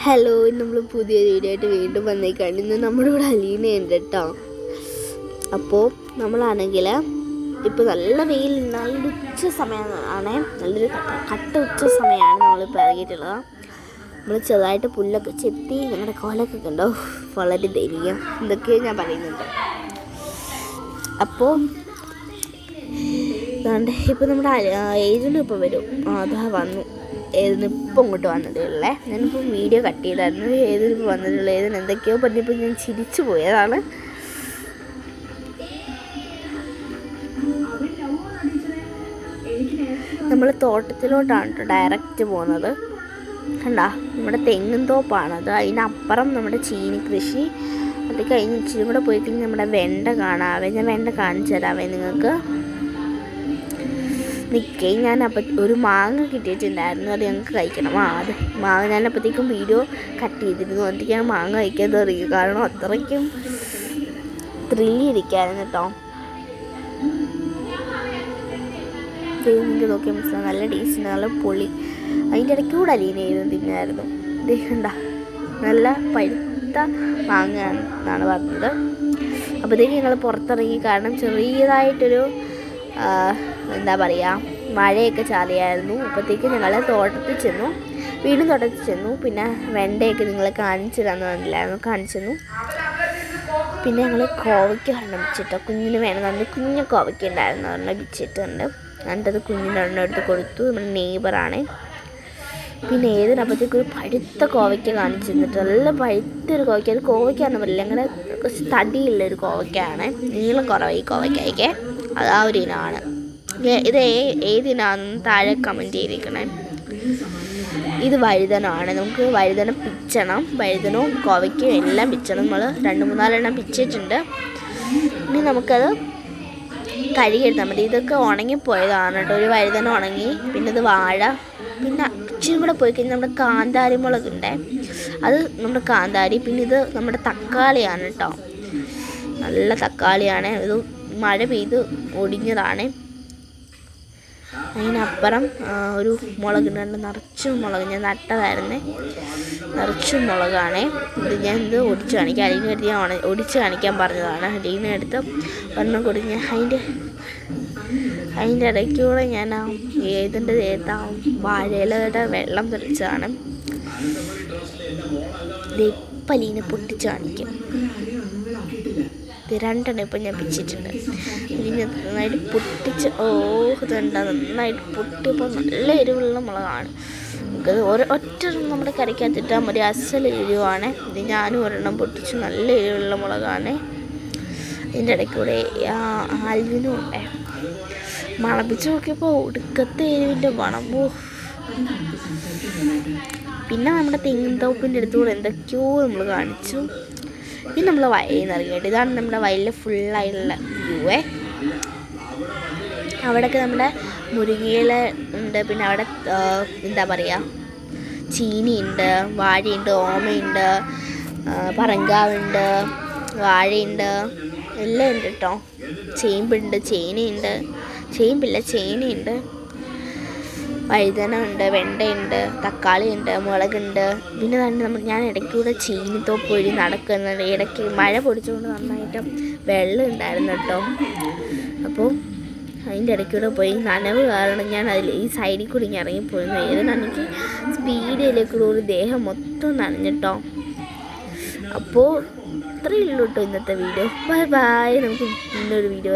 Hello, നമ്മൾ പുതിയ video ആയിട്ട് വീണ്ടും വന്നേക്കാണ്. ഇന്ന് നമ്മുടെ ഇവിടെ അലീനയുണ്ട് കേട്ടോ. അപ്പോൾ നമ്മളാണെങ്കിൽ ഇപ്പോൾ നല്ല വെയിൽ, നല്ലൊരു ഉച്ച സമയമാണ്, നല്ലൊരു കട്ട ഉച്ച സമയമാണ് നമ്മളിപ്പോൾ ഇറങ്ങിയിട്ടുള്ളത്. നമ്മൾ ചെറുതായിട്ട് പുല്ലൊക്കെ ചെത്തി ഞങ്ങളുടെ കോലൊക്കെ കണ്ടോ, വളരെ ദയനീയം എന്തൊക്കെയോ ഞാൻ പറയുന്നുണ്ട്. അപ്പോൾ ഇപ്പോൾ നമ്മുടെ ഏജൻറ്റ് ഇപ്പോൾ വരും. അതാ വന്നു. ഏതിനിപ്പോൾ ഇങ്ങോട്ട് വന്നതേ. ഞാനിപ്പോൾ വീഡിയോ കട്ട് ചെയ്തായിരുന്നു. ഏതിനിപ്പോൾ വന്നതുള്ളൂ. ഏതിന് എന്തൊക്കെയോ പറഞ്ഞപ്പോൾ ഞാൻ ചിരിച്ചു പോയതാണ്. നമ്മൾ തോട്ടത്തിലോട്ടാണ് കേട്ടോ ഡയറക്റ്റ് പോകുന്നത്. കണ്ടാ, നമ്മുടെ തെങ്ങും തോപ്പാണത്. അതിനപ്പുറം നമ്മുടെ ചീനി കൃഷി. അത് കഴിഞ്ഞ് ഇച്ചിരി കൂടെ പോയി കഴിഞ്ഞാൽ നമ്മുടെ വെണ്ട കാണാവേ. ഞാൻ വെണ്ട കാണിച്ചു തരാവേ നിങ്ങൾക്ക്. നിൽക്കേ, ഞാനപ്പോൾ ഒരു മാങ്ങ കിട്ടിയിട്ടുണ്ടായിരുന്നു, അത് ഞങ്ങൾക്ക് കഴിക്കണം. അത് മാങ്ങ ഞാനപ്പോഴത്തേക്കും വീഡിയോ കട്ട് ചെയ്തിരുന്നു. എന്നിട്ട് ഞാൻ മാങ്ങ കഴിക്കാൻ തുടങ്ങി. കാരണം അത്രയ്ക്കും ത്രില്ലിരിക്കായിരുന്നു കേട്ടോ. നിങ്ങൾക്ക് നോക്കിയാൽ മനസ്സിലാവും, നല്ല ടേസ്റ്റ്, നല്ല പൊളി. അതിൻ്റെ ഇടയ്ക്ക് കൂടെ അലീനയായിരുന്നു തിന്നായിരുന്നു. കണ്ട, നല്ല പഴുത്ത മാങ്ങ എന്നാണ് പറഞ്ഞത്. അപ്പോഴത്തേക്ക് ഞങ്ങൾ പുറത്തിറങ്ങി. കാരണം ചെറിയതായിട്ടൊരു എന്താ പറയുക, മഴയൊക്കെ ചാലിയായിരുന്നു. അപ്പോഴത്തേക്ക് ഞങ്ങൾ തോട്ടത്തിൽ ചെന്നു, വീണ്ടും തോട്ടത്തിൽ ചെന്നു. പിന്നെ വെണ്ടയൊക്കെ നിങ്ങളെ കാണിച്ചു തരാമെന്ന് പറഞ്ഞില്ലായിരുന്നു, കാണിച്ചു തന്നു. പിന്നെ ഞങ്ങൾ കോവയ്ക്ക ഒരെണ്ണം വെച്ചിട്ടോ, കുഞ്ഞിന് വേണമെന്ന് കുഞ്ഞു കോവയ്ക്ക ഉണ്ടായിരുന്നു, ഒരെണ്ണം വെച്ചിട്ടുണ്ട്. എന്നിട്ടത് കുഞ്ഞിനൊരെണ്ണം എടുത്ത് കൊടുത്തു. നമ്മുടെ നെയ്ബറാണ്. പിന്നെ ഏതിനപ്പോഴത്തേക്ക് ഒരു പഴുത്ത കോവയ്ക്ക കാണിച്ചു തന്നിട്ട്, നല്ല പഴുത്തൊരു കോവയ്ക്ക. അത് കോവയ്ക്കാന്ന് പറയില്ല, അങ്ങനെ കുറച്ച് തടിയുള്ളൊരു കോവയ്ക്കാണ്. നീളം കുറവായി കോവയ്ക്കൊക്കെ. അത് ആ ഒരു ഇനമാണ്. ഇത് ഏതിനാണെന്ന് താഴെ കമൻറ്റ് ചെയ്തിരിക്കണേ. ഇത് വഴുതനമാണ്. നമുക്ക് വഴുതന പിച്ചണം. വഴുതനവും കോവയ്ക്കും എല്ലാം പിച്ചണം. നമ്മൾ 2-3 എണ്ണം പിച്ചിട്ടുണ്ട്. ഇനി നമുക്കത് കഴുകിയെടുത്താൽ മതി. ഇതൊക്കെ ഉണങ്ങിപ്പോയതാണ് കേട്ടോ. ഒരു വഴുതന ഉണങ്ങി. പിന്നെ ഇത് വാഴ. പിന്നെ ഇച്ചിരി കൂടെ പോയി കഴിഞ്ഞാൽ നമ്മുടെ കാന്താരി മുളകുണ്ട്, അത് നമ്മുടെ കാന്താരി. പിന്നെ ഇത് നമ്മുടെ തക്കാളിയാണ് കേട്ടോ, നല്ല തക്കാളിയാണ്. ഇത് മഴ പെയ്ത് ഒടിഞ്ഞതാണ്. അതിനപ്പുറം ഒരു മുളകുണ്ട്, നിറച്ചും മുളക്. ഞാൻ നട്ടതായിരുന്നേ, നിറച്ചും മുളകാണ്. ഇത് ഞാൻ ഇത് ഒടിച്ച് കാണിക്കാം. അലീന എടുത്ത് ഞാൻ ഒടിച്ച് കാണിക്കാൻ പറഞ്ഞതാണ്. അലീന എടുത്ത് ഒരെണ്ണം കൊടുത്ത് അതിൻ്റെ ഇടയ്ക്കൂടെ ഞാൻ ഏതിൻ്റെ ദേഹത്ത് വാഴയിലയുടെ വെള്ളം തെളിച്ചതാണ്. ഇപ്പം അലീന പൊട്ടിച്ച് കാണിക്കും. 2 എണ്ണം ഇപ്പം ഞാൻ പിച്ചിട്ടുണ്ട്. ഇനി നന്നായിട്ട് പൊട്ടിച്ച് ഇതുണ്ട്, നന്നായിട്ട് പൊട്ടിയപ്പോൾ നല്ല എരിവുള്ള മുളകാണ്. നമുക്കത് ഒറ്റ നമ്മുടെ കറിക്കകത്തിട്ടാൽ മതി, അസൽ എരിവാണ്. ഇത് ഞാനും ഒരെണ്ണം പൊട്ടിച്ച്, നല്ല എരിവുള്ള മുളകാണ്. അതിൻ്റെ ഇടയ്ക്കൂടെ ആൽവിനും ഉണ്ടേ. മണപ്പിച്ച് നോക്കിയപ്പോൾ ഒടുക്കത്തെ എരിവിൻ്റെ മണം. പിന്നെ നമ്മുടെ തെങ്ങിൻ തോപ്പിൻ്റെ അടുത്തുകൂടെ എന്തൊക്കെയോ നമ്മൾ കാണിച്ചു. പിന്നെ നമ്മൾ വയലിൽ നിന്ന് ഇറങ്ങിയിട്ട്, ഇതാണ് നമ്മുടെ വയലിൽ ഫുള്ളായിട്ടുള്ള വ്യൂവേ. അവിടെയൊക്കെ നമ്മുടെ മുരിങ്ങയില ഉണ്ട്. പിന്നെ അവിടെ എന്താ പറയുക, ചീനിയുണ്ട്, വാഴയുണ്ട്, ഓമയുണ്ട്, പറങ്കാവുണ്ട്, വാഴയുണ്ട്, എല്ലാം ഉണ്ട് കേട്ടോ. ചേമ്പുണ്ട്, ചേനയുണ്ട്, വഴുതന ഉണ്ട്, വെണ്ടയുണ്ട്, തക്കാളിയുണ്ട്, മുളകുണ്ട്. പിന്നെ ഞാൻ ഇടയ്ക്കൂടെ ചീനിത്തോപ്പ് വഴി നടക്കുന്നുണ്ട്. ഇടയ്ക്ക് മഴ പൊടിച്ചുകൊണ്ട് നന്നായിട്ട് വെള്ളം ഉണ്ടായിരുന്നു കേട്ടോ. അപ്പോൾ അതിൻ്റെ ഇടയ്ക്കൂടെ പോയി നനവ് കാരണം ഞാൻ ഈ സൈഡിൽ കൂടി ഇങ്ങനെ ഇറങ്ങിപ്പോയിരുന്നു. ഏതിനാണെങ്കിൽ സ്പീഡിലേക്കൂടെ ഒരു ദേഹം മൊത്തം നനഞ്ഞിട്ടോ. അപ്പോൾ ഇത്രയേ ഉള്ളൂ കേട്ടോ ഇന്നത്തെ വീഡിയോ. ബൈ. നമുക്ക് ഇന്നൊരു വീഡിയോ